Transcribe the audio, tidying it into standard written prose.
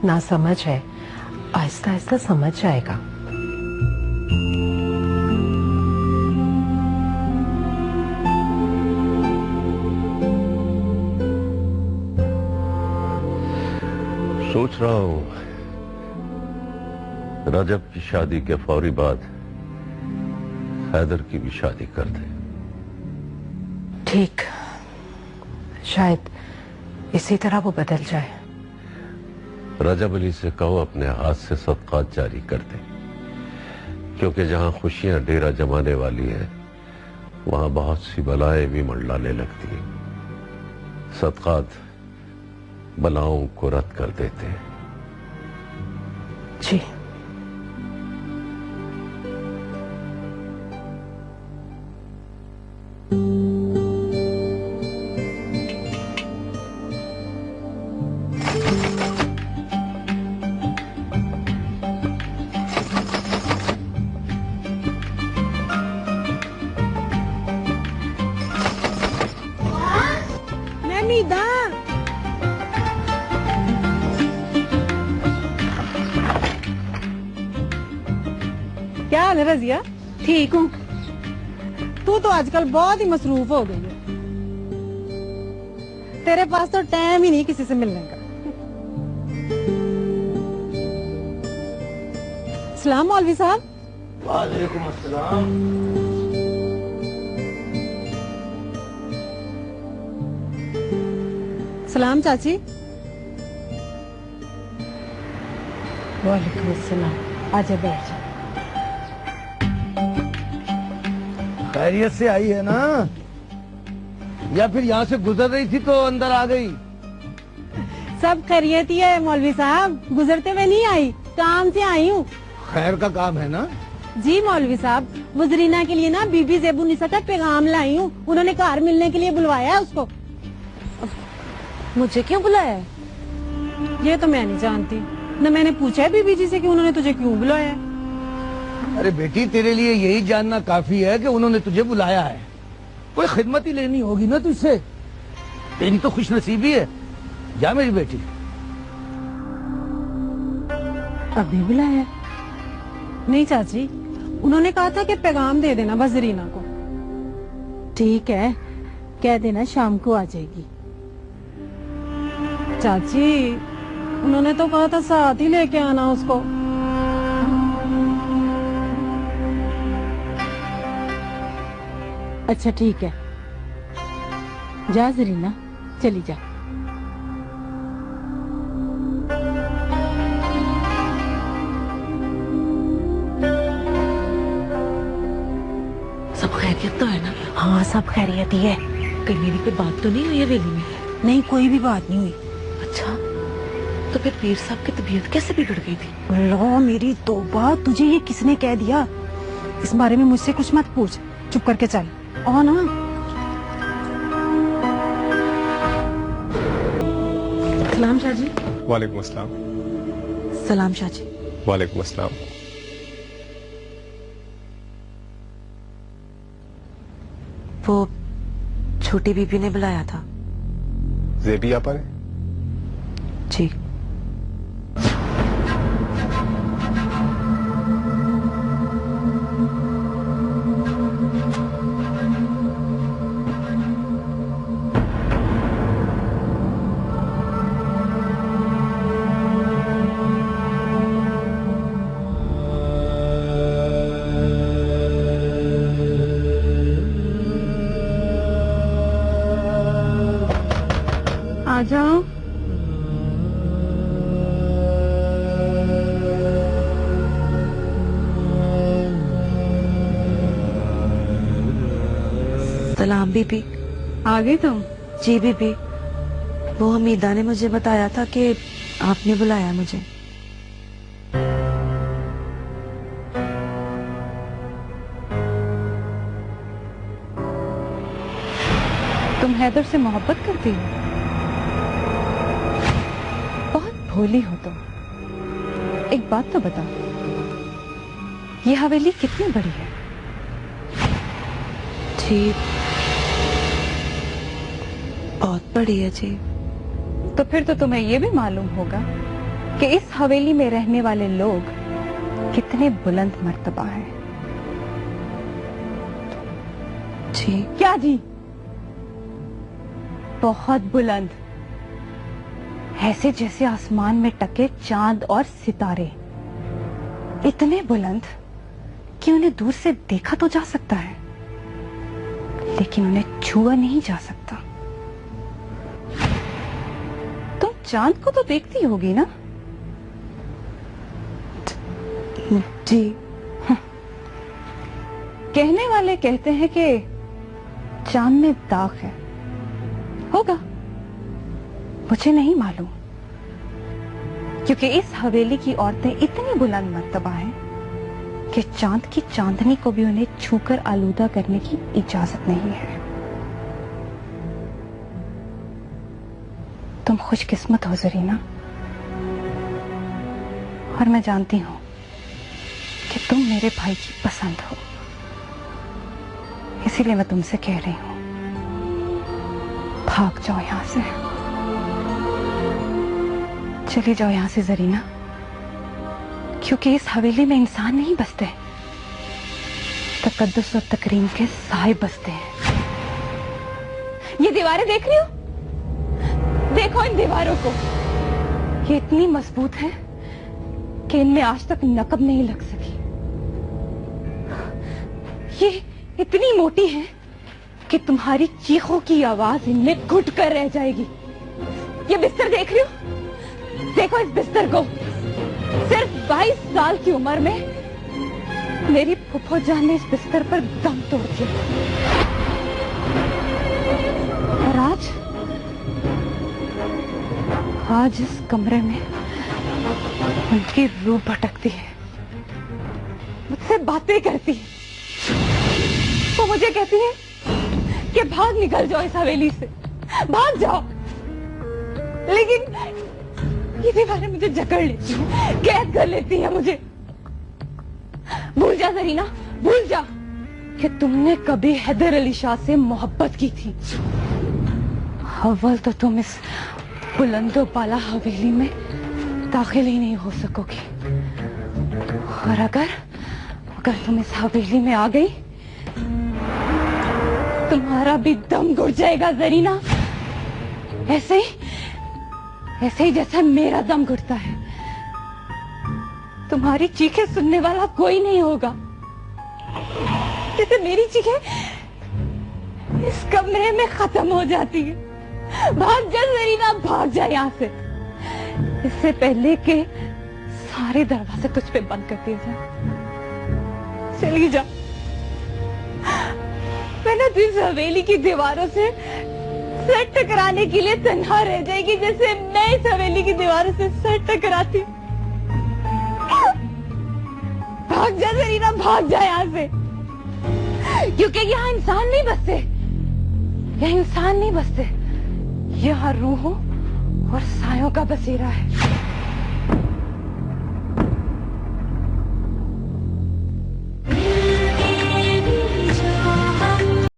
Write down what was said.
ना समझ है, आहिस्ता आहिस्ता समझ जाएगा। सोच रहा हूं रजब की शादी के फौरी बाद हैदर की भी शादी कर दे। ठीक, शायद इसी तरह वो बदल जाए। रजब अली से कहो अपने हाथ से सदकात जारी कर दे, क्योंकि जहां खुशियां डेरा जमाने वाली हैं वहां बहुत सी बलाएं भी मंडलाने लगती हैं। सदकात बलाओं को रद्द कर देते हैं। जी। क्या हाल है रजिया? ठीक हूँ। तू तो आजकल बहुत ही मसरूफ हो गई है। तेरे पास तो टाइम ही नहीं किसी से मिलने का। सलाम मौलवी साहब। वालेकुम अस्सलाम। सलाम चाची। वालेकुम अस्सलाम। आजा बैठ जा। खैरियत से आई है ना, या फिर यहाँ से गुजर रही थी तो अंदर आ गई? सब खैरियत ही है मौलवी साहब, गुजरते हुए नहीं आई, काम से आई हूँ। खैर का काम है ना? जी मौलवी साहब, वो जरीना के लिए ना बीबी ज़ेबुन्निसा का पैगाम लाई हूँ। उन्होंने घर मिलने के लिए बुलवाया है उसको। मुझे क्यों बुलाया है? ये तो मैं नहीं जानती, न मैंने पूछा है बीबी जी से कि उन्होंने तुझे क्यों बुलाया है। अरे बेटी, तेरे लिए यही जानना काफी है कि उन्होंने तुझे बुलाया है। कोई खिदमत ही लेनी होगी ना तुझसे। तेरी तो खुशनसीबी है। जा मेरी बेटी। अभी बुलाया? नहीं चाची, उन्होंने कहा था कि पैगाम दे देना बस जरीना को। ठीक है, कह देना शाम को आ जाएगी। चाची, उन्होंने तो कहा था साथ ही लेके आना उसको। अच्छा ठीक है, जा जरीना, चली जा। सब खैरियत तो है ना? हाँ, सब खैरियत ही है। कहीं मेरी कोई बात तो नहीं हुई है वेली में? नहीं, कोई भी बात नहीं हुई। अच्छा, तो फिर पीर साहब की तबीयत कैसे बिगड़ गई थी? अल्लाह मेरी तौबा, तुझे ये किसने कह दिया? इस बारे में मुझसे कुछ मत पूछ, चुप करके चल। और ना सलाम शाहजी। वालेकुम अस्सलाम। सलाम शाहजी। वालेकुम अस्सलाम। वो छोटी बीबी ने बुलाया था। ज़ेबी आपा ने? जी। आ जाओ। सलाम बीबी। आ गई तुम? जी बीबी, वो हमीदा ने मुझे बताया था कि आपने बुलाया मुझे। तुम हैदर से मोहब्बत करती हो? बहुत भोली हो तुम। एक बात तो बता, ये हवेली कितनी बड़ी है? जी, बहुत बड़ी है जी। तो फिर तो तुम्हें ये भी मालूम होगा कि इस हवेली में रहने वाले लोग कितने बुलंद मर्तबा हैं। जी क्या जी? बहुत बुलंद, ऐसे जैसे आसमान में टके चांद और सितारे। इतने बुलंद कि उन्हें दूर से देखा तो जा सकता है, लेकिन उन्हें छुआ नहीं जा सकता। तुम चांद को तो देखती होगी ना? जी। कहने वाले कहते हैं कि चांद में दाग है, होगा, मुझे नहीं मालूम, क्योंकि इस हवेली की औरतें इतनी बुलंद मर्तबा हैं कि चांद की चांदनी को भी उन्हें छूकर आलूदा करने की इजाजत नहीं है। तुम खुशकिस्मत हो जरीना, और मैं जानती हूं कि तुम मेरे भाई की पसंद हो, इसीलिए मैं तुमसे कह रही हूं, भाग जाओ यहां से, चली जाओ यहां से जरीना, क्योंकि इस हवेली में इंसान नहीं बसते, तकद्दुस और तकरीम के साहिब बसते हैं। ये दीवारें देख रही हो? देखो इन दीवारों को, ये इतनी मजबूत है कि इनमें आज तक नकब नहीं लग सकी। ये इतनी मोटी है कि तुम्हारी चीखों की आवाज इनमें घुट कर रह जाएगी। ये बिस्तर देख रही हो? देखो इस बिस्तर को, सिर्फ 22 साल की उम्र में मेरी फुफो जान ने इस बिस्तर पर दम तोड़ दिया, और आज इस कमरे में उनकी रूह भटकती है, मुझसे बातें करती है, वो मुझे कहती है कि भाग निकल जाओ इस हवेली से, भाग जाओ, लेकिन ये दीवारें मुझे जकड़ लेती हैं, कैद कर लेती हैं मुझे। भूल जा जरीना, भूल जा कि तुमने कभी हैदर अली शाह से मोहब्बत की थी। अव्वल तो तुम इस बुलंदो बाला हवेली में दाखिल ही नहीं हो सकोगी, और अगर तुम इस हवेली में आ गई, तुम्हारा भी दम घुट जाएगा जरीना, ऐसे ही जैसे मेरा दम घुटता है। तुम्हारी चीखें सुनने वाला कोई नहीं होगा, जैसे मेरी चीखें इस कमरे में खत्म हो जाती है। भाग जा जरीना, भाग जा यहाँ से, इससे पहले कि सारे दरवाजे तुझ पे बंद कर दिए जाए। चली जा, मैं ना इस हवेली की दीवारों से सर टकराने के लिए तन्हा रह जाएगी, जैसे मैं इस हवेली की दीवारों से सर टकराती। भाग जा जरीना, भाग जा यहाँ से, क्योंकि यहाँ इंसान नहीं बसते, यहाँ इंसान नहीं बसते, यहाँ रूहों और सायों का बसेरा है।